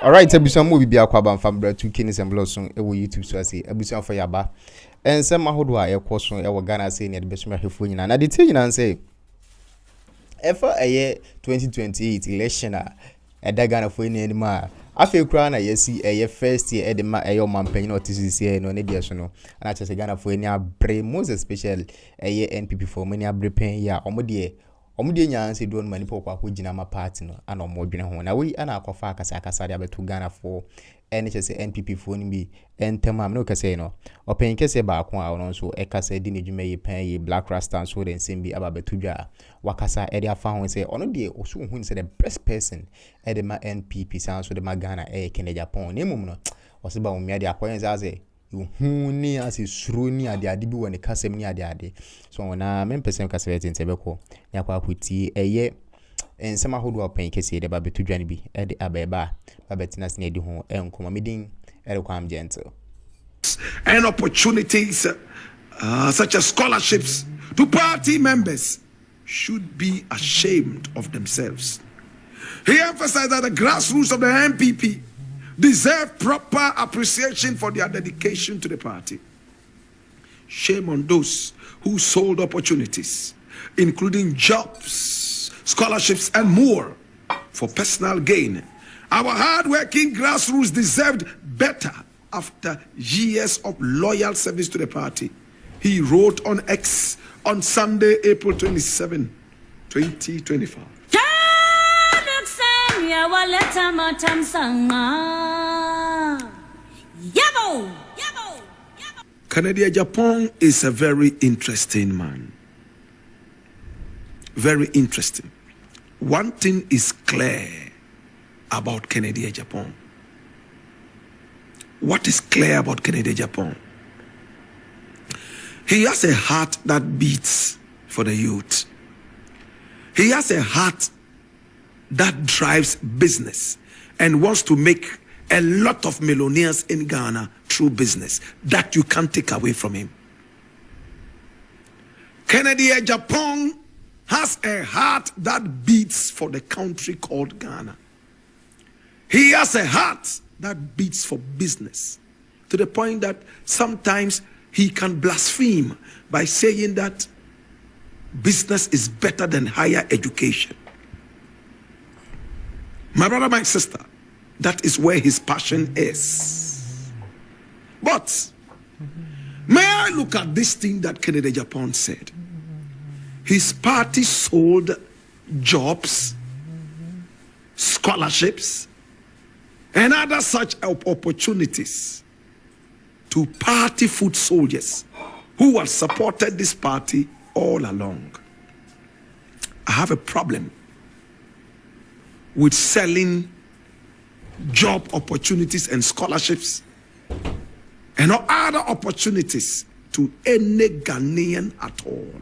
Alright, ebusuan mo bibia kwa ban fam bra 2k ni semblo so e wo YouTube so ase ebusuan for yaba ensem ahodo a ekwo so e wo Ghana say ne de besuma hwefo nyina na de tie nyina say efa eye 2028 election a eda Ghana fo ni anima afi kura na yesi eye first year ede ma eye omampanyin na otisisi no ne de so no na chese Ghana fo ni abre most especially eye NPP fo mani abre pen ya omode nyanse do no mani pokwa akogina ma party no ana omodwene ho na we ana akwafa akasa de abetu Ghana fo ene chese NPP fo ni bi entem am no kase no open kase ba ko a no so e kase di nedwuma ye pen ye Blakk Rasta so den sim bi ababetu dwa wakasa e de afa ho se ono de osu hu ni se the best person e de ma NPP san so de ma Ghana e kene Agyapong ne mum no o se Bawumia de akwayen zaze hu ni ase suro ni ade bi woni kasem ni ade so na men person kase we tentebeko nya kwa kuti eye ensema hodo open kese de ba betu dwane bi e de abeba ba betina sine di ho enkoma midin e kwa am gentle and opportunities such as scholarships to party members should be ashamed of themselves. He emphasized that the grassroots of the NPP deserve proper appreciation for their dedication to the party. Shame on those who sold opportunities, including jobs, scholarships, and more for personal gain. Our hard-working grassroots deserved better after years of loyal service to the party. He wrote on X on Sunday, April 27, 2025. Kennedy Agyapong is a very interesting man. Very interesting. One thing is clear about Kennedy Agyapong. What is clear about Kennedy Agyapong? He has a heart that beats for the youth. He has a heart that drives business and wants to make a lot of millionaires in Ghana through business. That you can't take away from him. Kennedy Agyapong has a heart that beats for the country called Ghana. He has a heart that beats for business, to the point that sometimes he can blaspheme by saying that business is better than higher education. My brother, my sister, that is where his passion is. But may I look at this thing that Kennedy Agyapong said? His party sold jobs, scholarships, and other such opportunities to party foot soldiers who have supported this party all along. I have a problem with selling job opportunities and scholarships and other opportunities to any Ghanaian at all,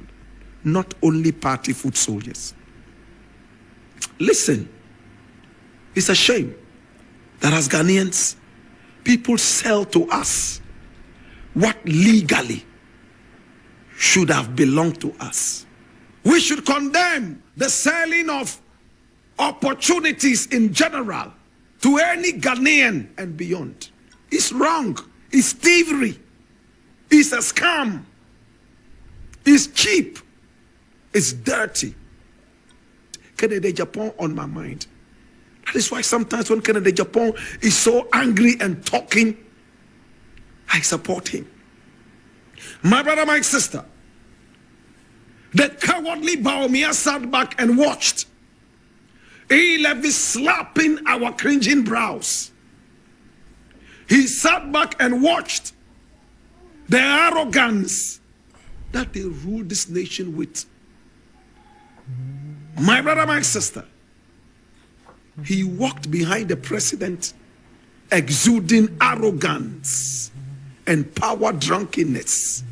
not only party foot soldiers. Listen, it's a shame that as Ghanaians, people sell to us what legally should have belonged to us. We should condemn the selling of opportunities in general to any Ghanaian and beyond. It's wrong. It's thievery. It's a scam. It's cheap. It's dirty. Kennedy Agyapong on my mind. That is why sometimes when Kennedy Agyapong is so angry and talking, I support him. My brother, my sister, the cowardly Bawumia sat back and watched. He left this slapping our cringing brows. He sat back and watched the arrogance that they ruled this nation with. My brother, my sister, he walked behind the president exuding arrogance and power drunkenness.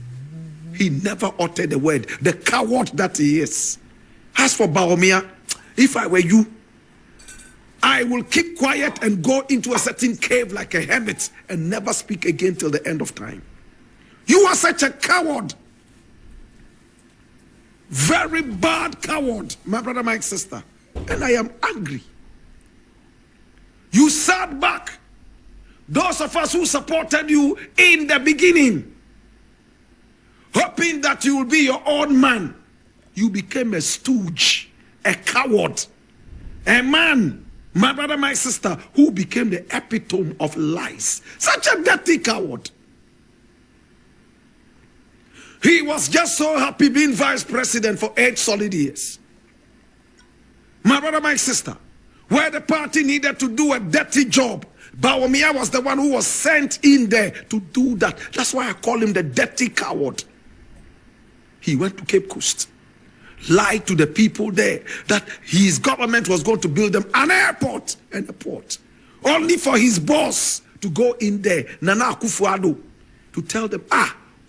He never uttered a word, the coward that he is. As for Bawumia, if I were you, I will keep quiet and go into a certain cave like a hermit and never speak again till the end of time. You are such a coward. Very bad coward, my brother, my sister. And I am angry. You sat back. Those of us who supported you in the beginning, hoping that you will be your own man, you became a stooge, a coward, a man, my brother, my sister, who became the epitome of lies. Such a dirty coward. He was just so happy being vice president for 8 solid years. My brother, my sister, where the party needed to do a dirty job, Bawumia was the one who was sent in there to do that. That's why I call him the dirty coward. He went to Cape Coast, lied to the people there that his government was going to build them an airport and a port, only for his boss to go in there, Nana Akufo-Addo, to tell them,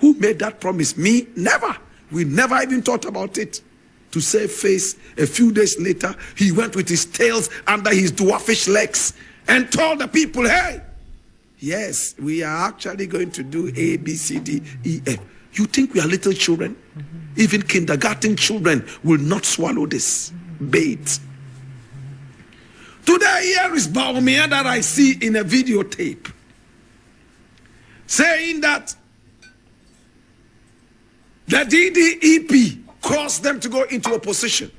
who made that promise? Me? Never. We never even thought about it. To save face, a few days later, he went with his tails under his dwarfish legs and told the people, hey, yes, we are actually going to do A, B, C, D, E, F. You think we are little children? Even kindergarten children will not swallow this bait. Today, here is Bawumia that I see in a videotape saying that the DDEP caused them to go into opposition.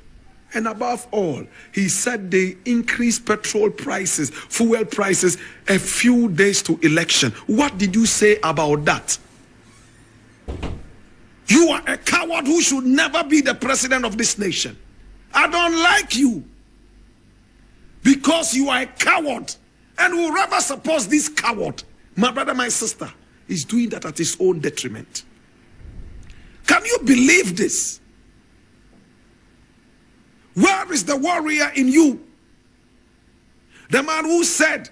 And above all, he said they increased petrol prices, fuel prices a few days to election. What did you say about that? You are a coward who should never be the president of this nation. I don't like you because you are a coward. And whoever supports this coward, my brother, my sister, is doing that at his own detriment. Can you believe this? Where is the warrior in you? The man who said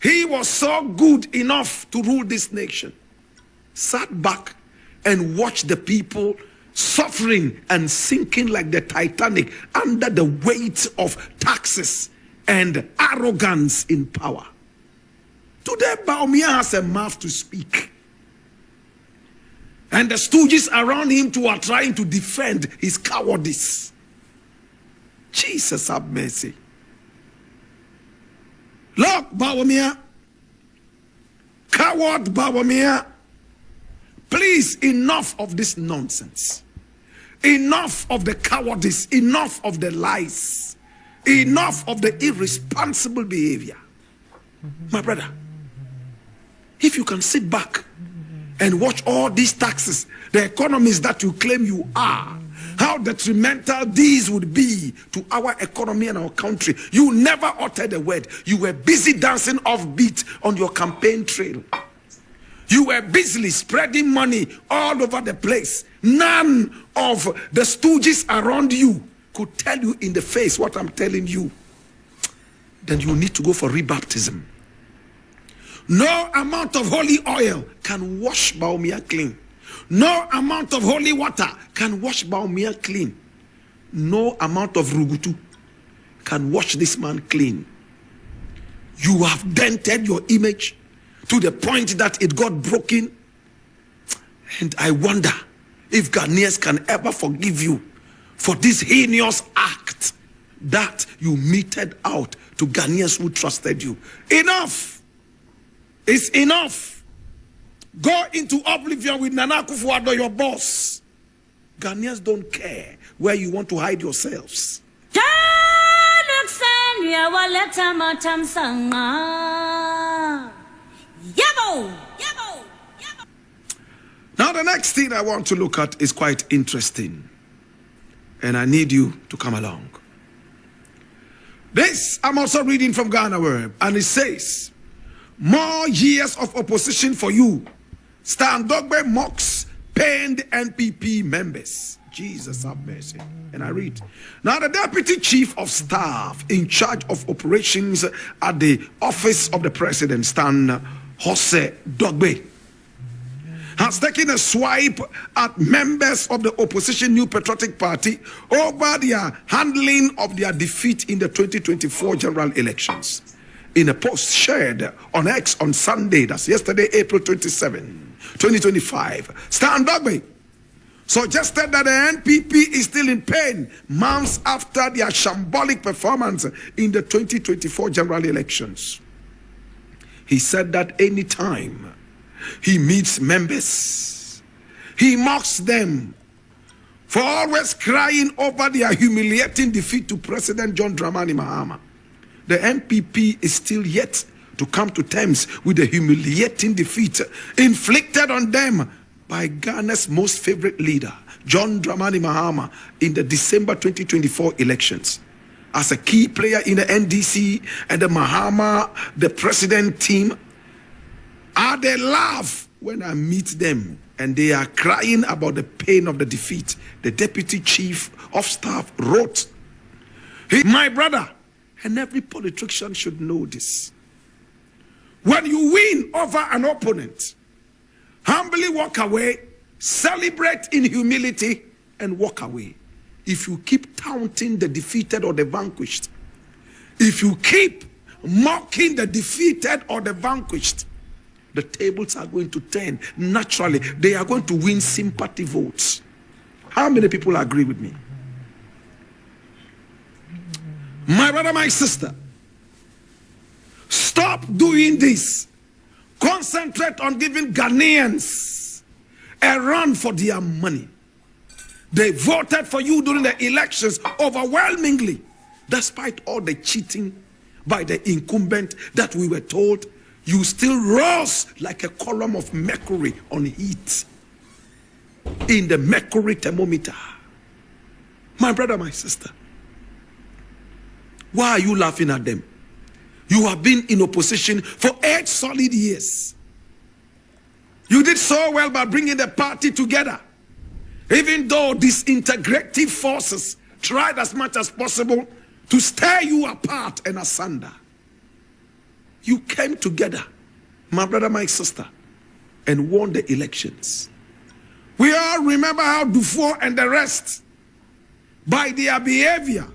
he was so good enough to rule this nation, sat back and watched the people suffering and sinking like the Titanic under the weight of taxes and arrogance in power. Today, Bawumia has a mouth to speak. And the stooges around him too are trying to defend his cowardice. Jesus have mercy. Look, Bawumia, coward Bawumia, please, enough of this nonsense. Enough of the cowardice. Enough of the lies. Enough of the irresponsible behavior. My brother, if you can sit back and watch all these taxes, the economies that you claim you are, how detrimental these would be to our economy and our country. You never uttered a word. You were busy dancing off beat on your campaign trail. You were busily spreading money all over the place. None of the stooges around you could tell you in the face what I'm telling you. Then you need to go for rebaptism. No amount of holy oil can wash Bawumia clean. No amount of holy water can wash Bawumia clean. No amount of rugutu can wash this man clean. You have dented your image to the point that it got broken. And I wonder if Ghanaians can ever forgive you for this heinous act that you meted out to Ghanaians who trusted you. Enough! It's enough. Go into oblivion with Nana Akufo-Addo, your boss. Ghanaians don't care where you want to hide yourselves. Now the next thing I want to look at is quite interesting. And I need you to come along. This I'm also reading from Ghana Word, and it says, more years of opposition for you. Stan Dogbe mocks pained NPP members. Jesus have mercy. And I read, now the Deputy Chief of Staff in charge of operations at the Office of the President, Stan Jose Dogbe, has taken a swipe at members of the opposition New Patriotic Party over their handling of their defeat in the 2024 general elections. In a post shared on X on Sunday, that's yesterday, April 27, 2025, Stan Dogbe suggested that the NPP is still in pain months after their shambolic performance in the 2024 general elections. He said that anytime he meets members, he mocks them for always crying over their humiliating defeat to President John Dramani Mahama. The NPP is still yet to come to terms with the humiliating defeat inflicted on them by Ghana's most favorite leader, John Dramani Mahama, in the December 2024 elections. As a key player in the NDC and the Mahama, the president team, they laugh when I meet them and they are crying about the pain of the defeat. The deputy chief of staff wrote, my brother, and every politician should know this. When you win over an opponent, humbly walk away, celebrate in humility, and walk away. If you keep taunting the defeated or the vanquished, if you keep mocking the defeated or the vanquished, the tables are going to turn. Naturally, they are going to win sympathy votes. How many people agree with me? My brother, my sister, stop doing this. Concentrate on giving Ghanaians a run for their money. They voted for you during the elections overwhelmingly, despite all the cheating by the incumbent that we were told. You still rose like a column of mercury on heat in the mercury thermometer. My brother, my sister, why are you laughing at them? You have been in opposition for 8 solid years. You did so well by bringing the party together, even though disintegrative forces tried as much as possible to tear you apart and asunder. You came together, my brother, my sister, and won the elections. We all remember how Dufour and the rest, by their behavior,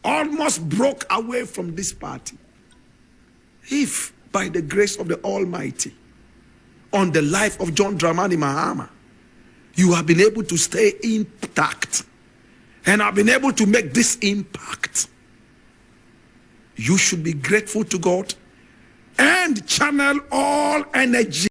almost broke away from this party. If, by the grace of the Almighty, on the life of John Dramani Mahama, you have been able to stay intact and have been able to make this impact, you should be grateful to God and channel all energy